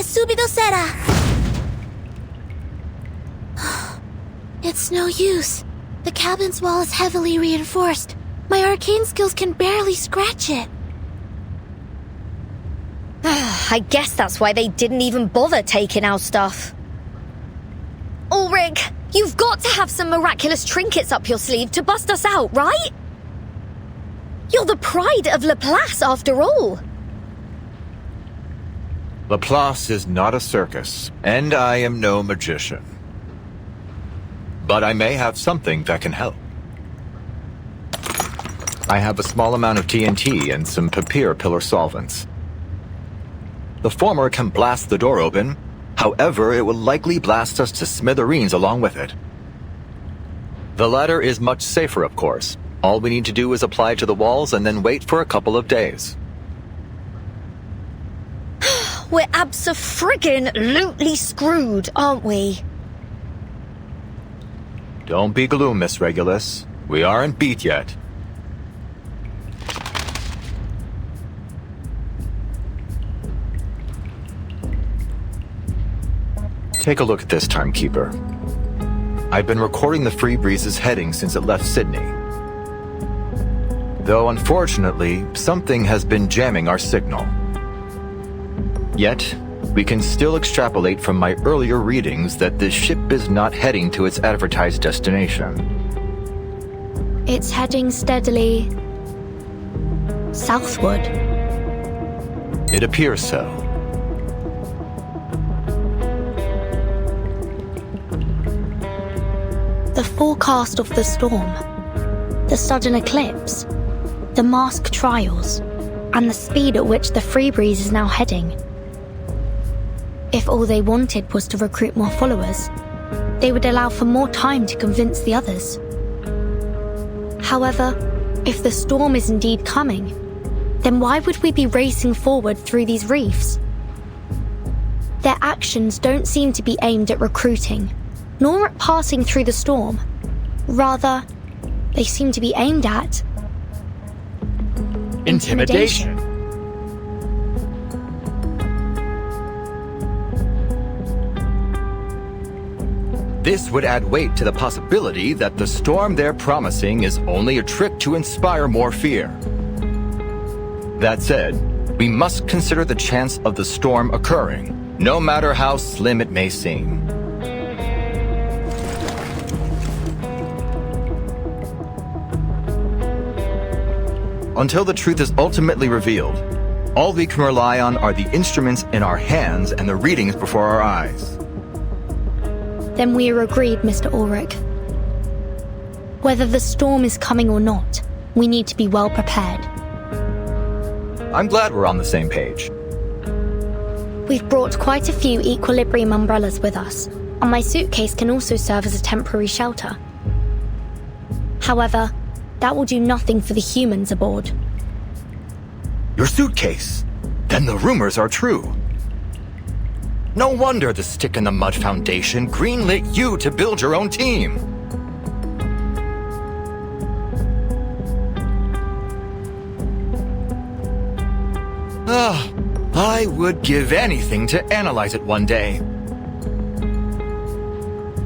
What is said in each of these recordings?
subido será. It's no use. The cabin's wall is heavily reinforced. My arcane skills can barely scratch it. I guess that's why they didn't even bother taking our stuff. Ulrich, you've got to have some miraculous trinkets up your sleeve to bust us out, right? You're the pride of Laplace, after all. Laplace is not a circus, and I am no magician. But I may have something that can help. I have a small amount of TNT and some papier pillar solvents. The former can blast the door open, however, it will likely blast us to smithereens along with it. The latter is much safer, of course. All we need to do is apply to the walls and then wait for a couple of days. We're abso-friggin-lutely screwed, aren't we? Don't be gloom, Miss Regulus. We aren't beat yet. Take a look at this, Timekeeper. I've been recording the Free Breeze's heading since it left Sydney. Though unfortunately, something has been jamming our signal. Yet, we can still extrapolate from my earlier readings that this ship is not heading to its advertised destination. It's heading steadily southward. It appears so. The forecast of the storm, the sudden eclipse, the mask trials, and the speed at which the Free Breeze is now heading. If all they wanted was to recruit more followers, they would allow for more time to convince the others. However, if the storm is indeed coming, then why would we be racing forward through these reefs? Their actions don't seem to be aimed at recruiting, nor at passing through the storm. Rather, they seem to be aimed at intimidation. This would add weight to the possibility that the storm they're promising is only a trick to inspire more fear. That said, we must consider the chance of the storm occurring, no matter how slim it may seem. Until the truth is ultimately revealed, all we can rely on are the instruments in our hands and the readings before our eyes. Then we are agreed, Mr. Ulrich. Whether the storm is coming or not, we need to be well prepared. I'm glad we're on the same page. We've brought quite a few equilibrium umbrellas with us, and my suitcase can also serve as a temporary shelter. However, that will do nothing for the humans aboard. Your suitcase? Then the rumors are true. No wonder the Stick in the Mud Foundation greenlit you to build your own team. I would give anything to analyze it one day.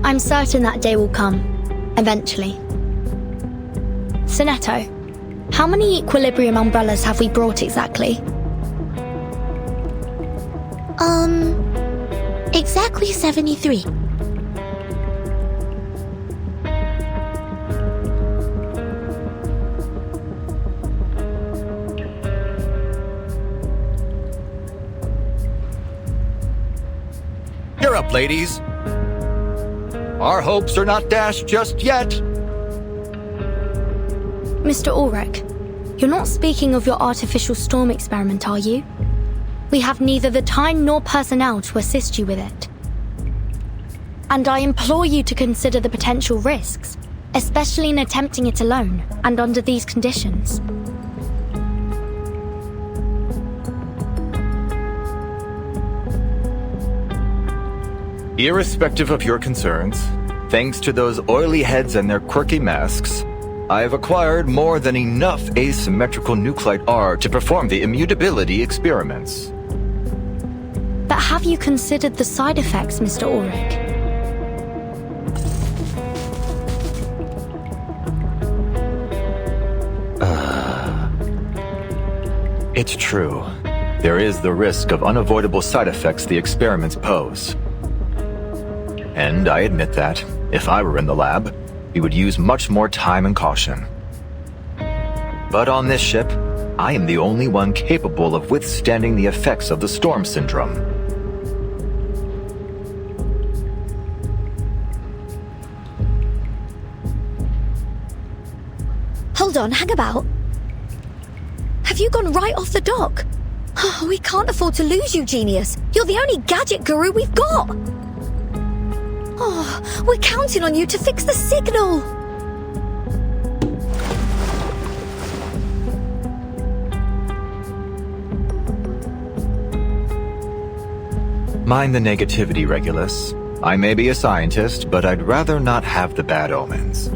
I'm certain that day will come, eventually. Sonetto, how many equilibrium umbrellas have we brought exactly? Exactly 73. You're up, ladies. Our hopes are not dashed just yet. Mr. Ulrich, you're not speaking of your artificial storm experiment, are you? We have neither the time nor personnel to assist you with it. And I implore you to consider the potential risks, especially in attempting it alone and under these conditions. Irrespective of your concerns, thanks to those oily heads and their quirky masks, I have acquired more than enough asymmetrical nuclide R to perform the immutability experiments. But have you considered the side effects, Mr. Ulrich? It's true. There is the risk of unavoidable side effects the experiments pose. And I admit that, if I were in the lab, we would use much more time and caution. But on this ship, I am the only one capable of withstanding the effects of the storm syndrome. Hold on, hang about. Have you gone right off the dock? Oh, we can't afford to lose you, genius. You're the only gadget guru we've got. Oh, we're counting on you to fix the signal. Mind the negativity, Regulus. I may be a scientist, but I'd rather not have the bad omens.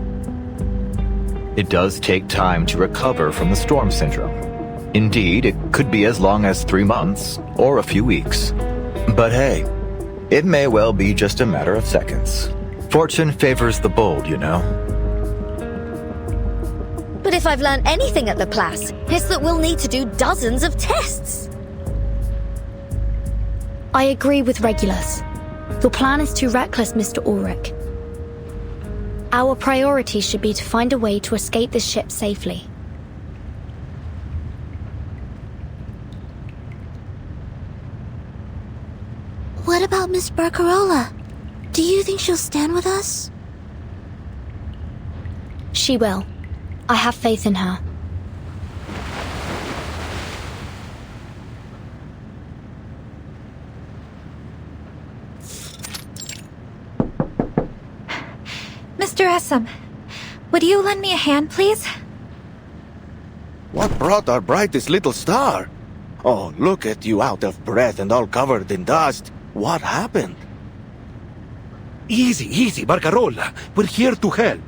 It does take time to recover from the storm syndrome. Indeed, it could be as long as 3 months, or a few weeks. But hey, it may well be just a matter of seconds. Fortune favors the bold, you know. But if I've learned anything at Laplace, it's that we'll need to do dozens of tests. I agree with Regulus. Your plan is too reckless, Mr. Ulrich. Our priority should be to find a way to escape this ship safely. What about Miss Barcarolle? Do you think she'll stand with us? She will. I have faith in her. Mr. Essam, would you lend me a hand, please? What brought our brightest little star? Oh, look at you out of breath and all covered in dust. What happened? Easy, easy, Barcarolle. We're here to help.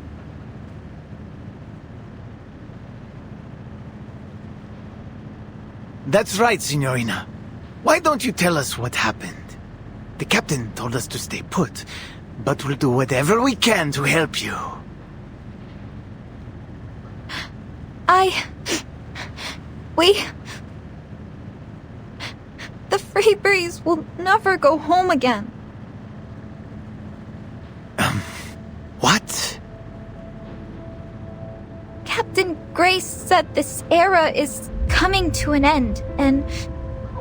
That's right, Signorina. Why don't you tell us what happened? The captain told us to stay put, but we'll do whatever we can to help you. The Free Breeze will never go home again. What? Captain Grace said this era is coming to an end, and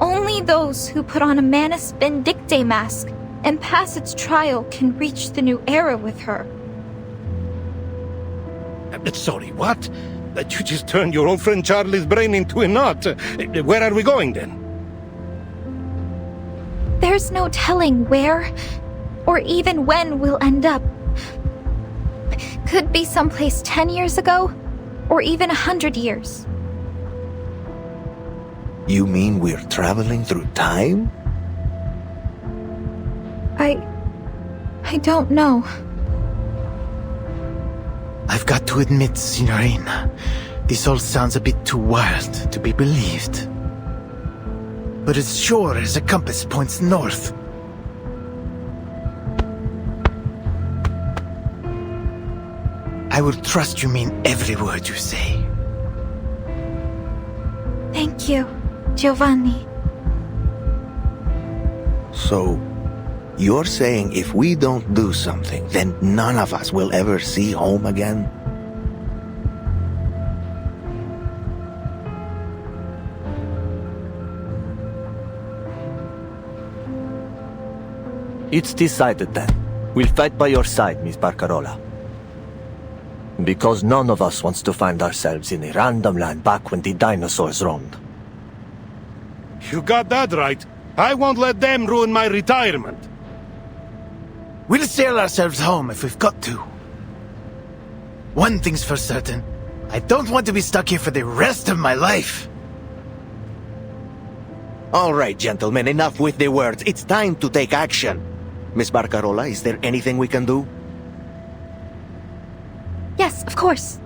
only those who put on a Manus Vindictae mask and pass its trial can reach the new era with her. Sorry, what? You just turned your old friend Charlie's brain into a knot. Where are we going, then? There's no telling where or even when we'll end up. Could be someplace 10 years ago, or even 100 years. You mean we're traveling through time? I don't know. I've got to admit, Signorina, this all sounds a bit too wild to be believed. But as sure as a compass points north, I will trust you mean every word you say. Thank you, Giovanni. So, you're saying if we don't do something, then none of us will ever see home again? It's decided then. We'll fight by your side, Miss Barcarolle. Because none of us wants to find ourselves in a random land back when the dinosaurs roamed. You got that right. I won't let them ruin my retirement. We'll sail ourselves home if we've got to. One thing's for certain. I don't want to be stuck here for the rest of my life. All right, gentlemen, enough with the words. It's time to take action. Miss Barcarolle, is there anything we can do? Yes, of course.